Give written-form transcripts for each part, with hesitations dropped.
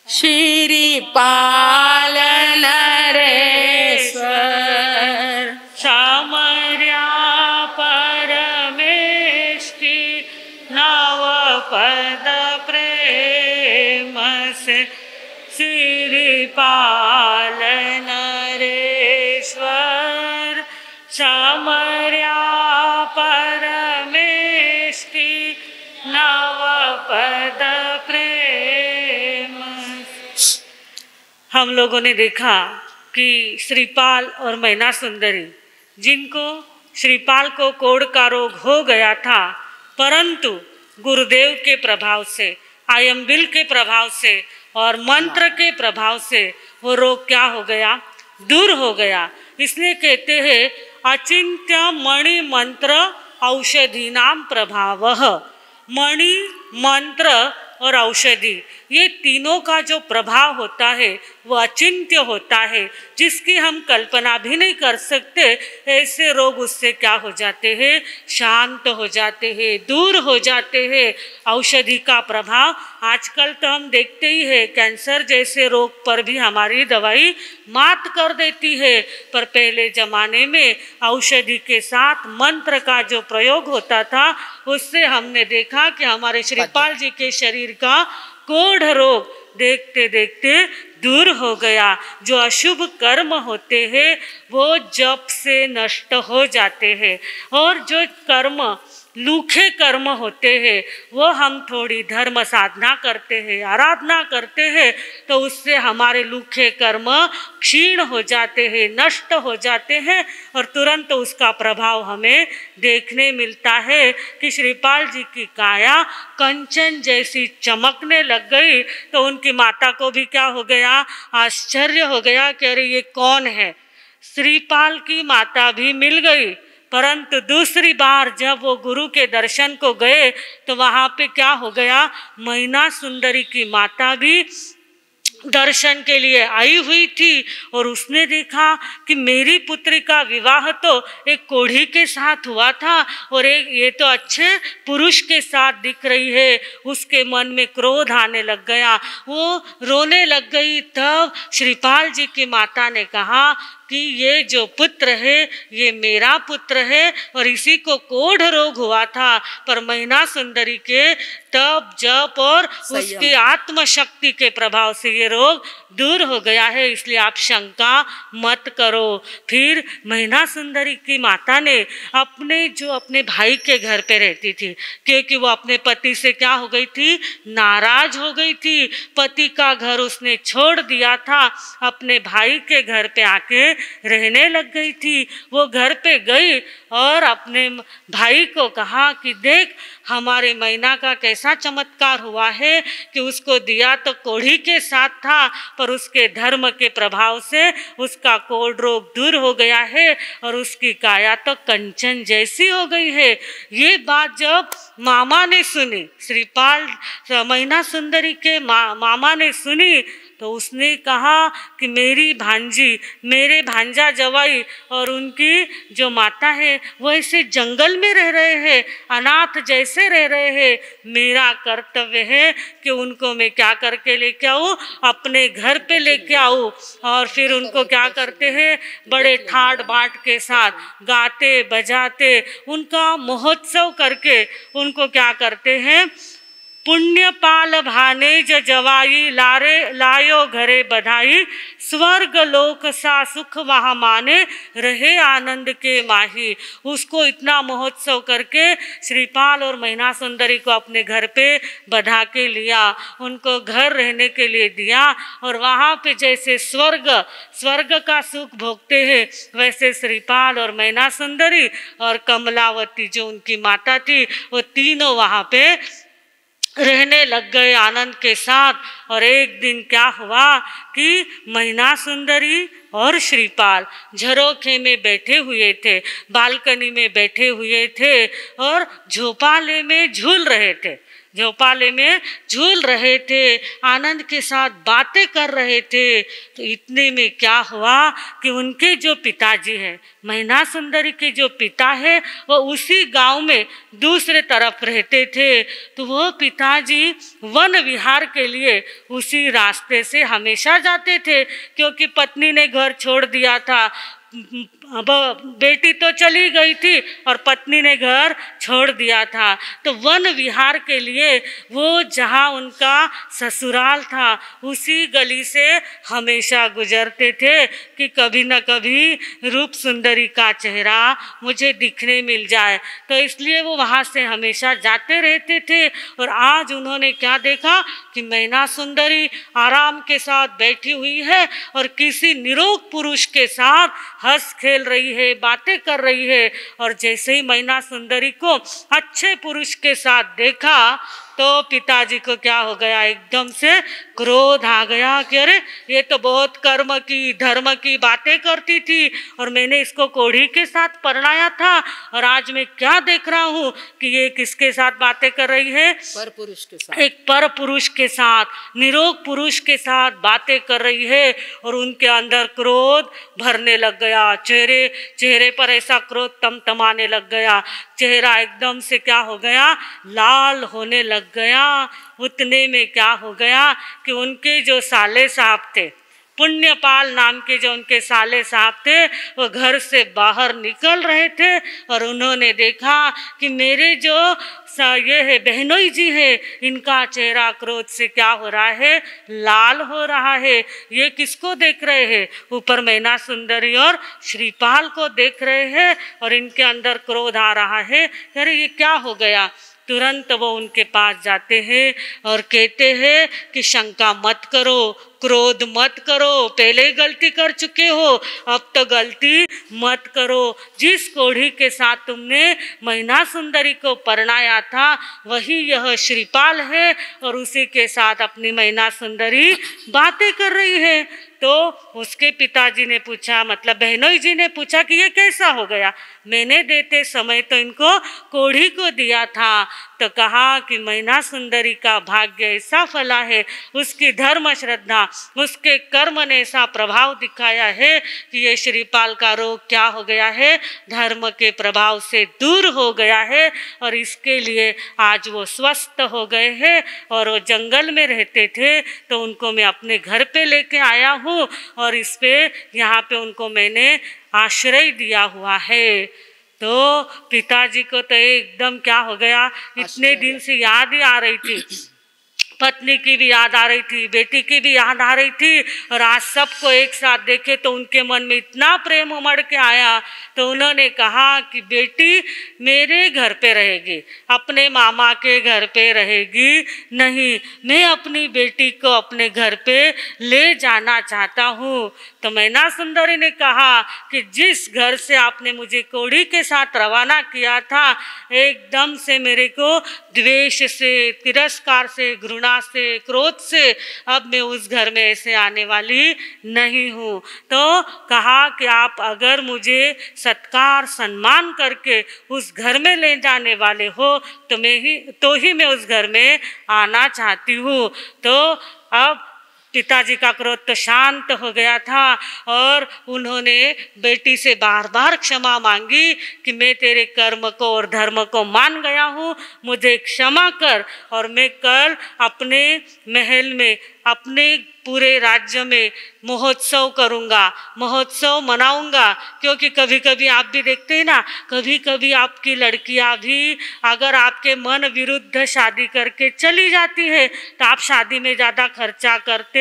श्रीपाल नरेश्वर सामर्या परमेष्टि नवपद प्रेम से श्रीपाल नरेश्वर सामर्या परमेष्टि नवपद प्रेम। हम लोगों ने देखा कि श्रीपाल और मैना सुंदरी, जिनको श्रीपाल को कोढ़ का रोग हो गया था, परंतु गुरुदेव के प्रभाव से, आयम्बिल के प्रभाव से और मंत्र के प्रभाव से वो रोग क्या हो गया, दूर हो गया। इसलिए कहते हैं अचिंत्य मणि मंत्र औषधि नाम प्रभावः। मणि, मंत्र और औषधि, ये तीनों का जो प्रभाव होता है वो अचिंत्य होता है, जिसकी हम कल्पना भी नहीं कर सकते। ऐसे रोग उससे क्या हो जाते हैं, शांत हो जाते हैं, दूर हो जाते हैं। औषधि का प्रभाव आजकल तो हम देखते ही है, कैंसर जैसे रोग पर भी हमारी दवाई मात कर देती है, पर पहले ज़माने में औषधि के साथ मंत्र का जो प्रयोग होता था, उससे हमने देखा कि हमारे श्रीपाल जी के शरीर का कोढ़ रोग देखते देखते दूर हो गया। जो अशुभ कर्म होते हैं वो जप से नष्ट हो जाते हैं, और जो कर्म लूखे कर्म होते हैं वो हम थोड़ी धर्म साधना करते हैं, आराधना करते हैं, तो उससे हमारे लूखे कर्म क्षीण हो जाते हैं, नष्ट हो जाते हैं, और तुरंत उसका प्रभाव हमें देखने मिलता है कि श्रीपाल जी की काया कंचन जैसी चमकने लग गई। तो उनकी माता को भी क्या हो गया, आश्चर्य हो गया कि अरे ये कौन है। श्रीपाल की माता भी मिल गई, परंतु दूसरी बार जब वो गुरु के दर्शन को गए तो वहाँ पे क्या हो गया, मैना सुंदरी की माता भी दर्शन के लिए आई हुई थी, और उसने देखा कि मेरी पुत्री का विवाह तो एक कोढ़ी के साथ हुआ था और एक ये तो अच्छे पुरुष के साथ दिख रही है। उसके मन में क्रोध आने लग गया, वो रोने लग गई। तब श्रीपाल जी की माता ने कहा कि ये जो पुत्र है ये मेरा पुत्र है, और इसी को कोढ़ रोग हुआ था, पर मैना सुंदरी के तप जप और उसकी आत्मशक्ति के प्रभाव से ये रोग दूर हो गया है, इसलिए आप शंका मत करो। फिर मैना सुंदरी की माता ने अपने भाई के घर पे रहती थी, क्योंकि वो अपने पति से क्या हो गई थी, नाराज हो गई थी। पति का घर उसने छोड़ दिया था, अपने भाई के घर पे आके रहने लग गई थी। वो घर पे गई और अपने भाई को कहा कि देख हमारे मैना का कैसा चमत्कार हुआ है कि उसको दिया तो कोढ़ी के साथ था, पर उसके धर्म के प्रभाव से उसका कोढ़ रोग दूर हो गया है और उसकी काया तो कंचन जैसी हो गई है। ये बात जब मामा ने सुनी, श्रीपाल मैना सुंदरी के मामा ने सुनी, तो उसने कहा कि मेरी भांजी, मेरे भांजा जवाई और उनकी जो माता है वो ऐसे जंगल में रह रहे हैं, अनाथ जैसे रह रहे हैं। मेरा कर्तव्य है कि उनको मैं क्या करके लेके आऊँ, अपने घर पे लेके आऊँ। और फिर उनको क्या करते हैं, बड़े ठाट बाट के साथ गाते बजाते उनका महोत्सव करके उनको क्या करते हैं, पुण्यपाल भाने जवाई लायो घरे बधाई, स्वर्ग लोक सा सुख वहाँ माने रहे आनंद के माही। उसको इतना महोत्सव करके श्रीपाल और मैना सुंदरी को अपने घर पे बधा के लिया, उनको घर रहने के लिए दिया, और वहाँ पे जैसे स्वर्ग का सुख भोगते हैं वैसे श्रीपाल और मैना सुंदरी और कमलावती जो उनकी माता थी वो तीनों वहाँ पे रहने लग गए आनंद के साथ। और एक दिन क्या हुआ कि मैना सुंदरी और श्रीपाल झरोखे में बैठे हुए थे, बालकनी में बैठे हुए थे और झोपाले में झूल रहे थे। झोपाले में झूल रहे थे, आनंद के साथ बातें कर रहे थे। तो इतने में क्या हुआ कि उनके जो पिताजी हैं, मैना सुंदरी के जो पिता है, वो उसी गांव में दूसरे तरफ रहते थे। तो वो पिताजी वन विहार के लिए उसी रास्ते से हमेशा जाते थे, क्योंकि पत्नी ने घर छोड़ दिया था। अब बेटी तो चली गई थी और पत्नी ने घर छोड़ दिया था। तो वन विहार के लिए वो जहाँ उनका ससुराल था, उसी गली से हमेशा गुजरते थे कि कभी न कभी रूप सुंदरी का चेहरा मुझे दिखने मिल जाए। तो इसलिए वो वहाँ से हमेशा जाते रहते थे। और आज उन्होंने क्या देखा कि मैना सुंदरी आराम के साथ बैठी हुई है और किसी निरोग पुरुष के साथ हंस खेल रही है, बातें कर रही है। और जैसे ही मैना सुंदरी को अच्छे पुरुष के साथ देखा तो पिताजी को क्या हो गया, एकदम से क्रोध आ गया कि अरे ये तो बहुत कर्म की धर्म की बातें करती थी और मैंने इसको कोढ़ी के साथ परणाया था, और आज मैं क्या देख रहा हूँ कि ये किसके साथ बातें कर रही है, पर पुरुष के साथ, एक पर पुरुष के साथ, निरोग पुरुष के साथ बातें कर रही है। और उनके अंदर क्रोध भरने लग गया, चेहरे पर ऐसा क्रोध तमतमाने लग गया, चेहरा एकदम से क्या हो गया, लाल होने लग गया। उतने में क्या हो गया कि उनके जो साले साहब थे, पुण्यपाल नाम के जो उनके साले साहब थे, वो घर से बाहर निकल रहे थे और उन्होंने देखा कि मेरे जो ये है बहनोई जी है, इनका चेहरा क्रोध से क्या हो रहा है, लाल हो रहा है। ये किसको देख रहे हैं, ऊपर मैना सुंदरी और श्रीपाल को देख रहे हैं और इनके अंदर क्रोध आ रहा है। अरे ये क्या हो गया। तुरंत वो उनके पास जाते हैं और कहते हैं कि शंका मत करो, क्रोध मत करो, पहले ही गलती कर चुके हो, अब तो गलती मत करो। जिस कोढ़ी के साथ तुमने मैना सुंदरी को परणाया था वही यह श्रीपाल है और उसी के साथ अपनी मैना सुंदरी बातें कर रही है। तो उसके पिताजी ने पूछा, मतलब बहनोई जी ने पूछा कि ये कैसा हो गया, मैंने देते समय तो इनको कोढ़ी को दिया था। तो कहा कि मैना सुंदरी का भाग्य ऐसा फला है, उसकी धर्म श्रद्धा, उसके कर्म ने ऐसा प्रभाव दिखाया है कि ये श्रीपाल का रोग क्या हो गया है, धर्म के प्रभाव से दूर हो गया है और इसके लिए आज वो स्वस्थ हो गए हैं। और वो जंगल में रहते थे तो उनको मैं अपने घर पे लेके आया हूँ और इस पे यहाँ पे उनको मैंने आश्रय दिया हुआ है। तो पिताजी को तो एकदम क्या हो गया, इतने दिन से याद ही आ रही थी, पत्नी की भी याद आ रही थी, बेटी की भी याद आ रही थी, और आज सबको एक साथ देखे तो उनके मन में इतना प्रेम उमड़ के आया। तो उन्होंने कहा कि बेटी मेरे घर पे रहेगी, अपने मामा के घर पे रहेगी नहीं, मैं अपनी बेटी को अपने घर पे ले जाना चाहता हूँ। तो मैना सुंदरी ने कहा कि जिस घर से आपने मुझे कोढ़ी के साथ रवाना किया था, एकदम से मेरे को द्वेष से, तिरस्कार से, घृणा से, क्रोध से अब मैं उस घर में ऐसे आने वाली नहीं हूँ। तो कहा कि आप अगर मुझे सत्कार सम्मान करके उस घर में ले जाने वाले हो तो ही मैं उस घर में आना चाहती हूँ। तो अब पिताजी का क्रोध तो शांत हो गया था और उन्होंने बेटी से बार बार क्षमा मांगी कि मैं तेरे कर्म को और धर्म को मान गया हूँ, मुझे क्षमा कर और मैं कल अपने महल में, अपने पूरे राज्य में महोत्सव करूँगा, महोत्सव मनाऊँगा। क्योंकि कभी कभी आप भी देखते हैं ना, कभी कभी आपकी लड़कियाँ भी अगर आपके मन विरुद्ध शादी करके चली जाती है तो आप शादी में ज़्यादा खर्चा करते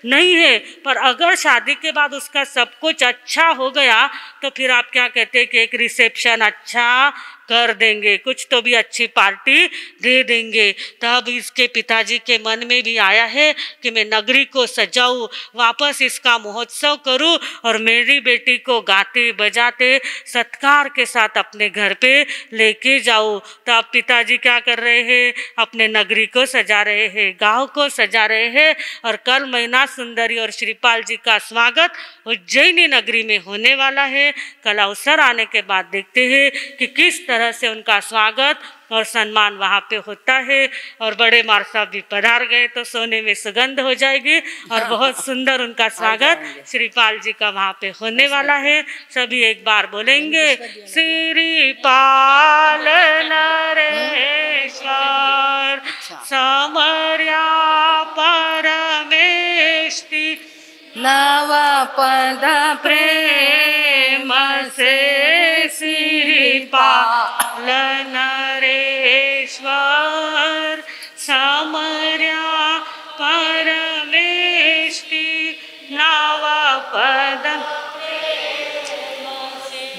नहीं है, पर अगर शादी के बाद उसका सब कुछ अच्छा हो गया तो फिर आप क्या कहते हैं कि एक रिसेप्शन अच्छा कर देंगे, कुछ तो भी अच्छी पार्टी दे देंगे। तब इसके पिताजी के मन में भी आया है कि मैं नगरी को सजाऊं, वापस इसका महोत्सव करूं और मेरी बेटी को गाते बजाते सत्कार के साथ अपने घर पे लेके जाऊं। तब पिताजी क्या कर रहे हैं, अपने नगरी को सजा रहे हैं, गांव को सजा रहे हैं। और कल मैना सुंदरी और श्रीपाल जी का स्वागत उज्जैनी नगरी में होने वाला है। कल अवसर आने के बाद देखते हैं कि किस तरह तरह से उनका स्वागत और सम्मान वहाँ पे होता है। और बड़े मार साहब भी पधार गए तो सोने में सुगंध हो जाएगी और बहुत सुंदर उनका स्वागत श्रीपाल जी का वहाँ पे होने वाला है। सभी एक बार बोलेंगे, श्रीपाल नरेश्वर समर्या परमेष्टि नव पद प्रेम से श्रीपाल नरेश्वर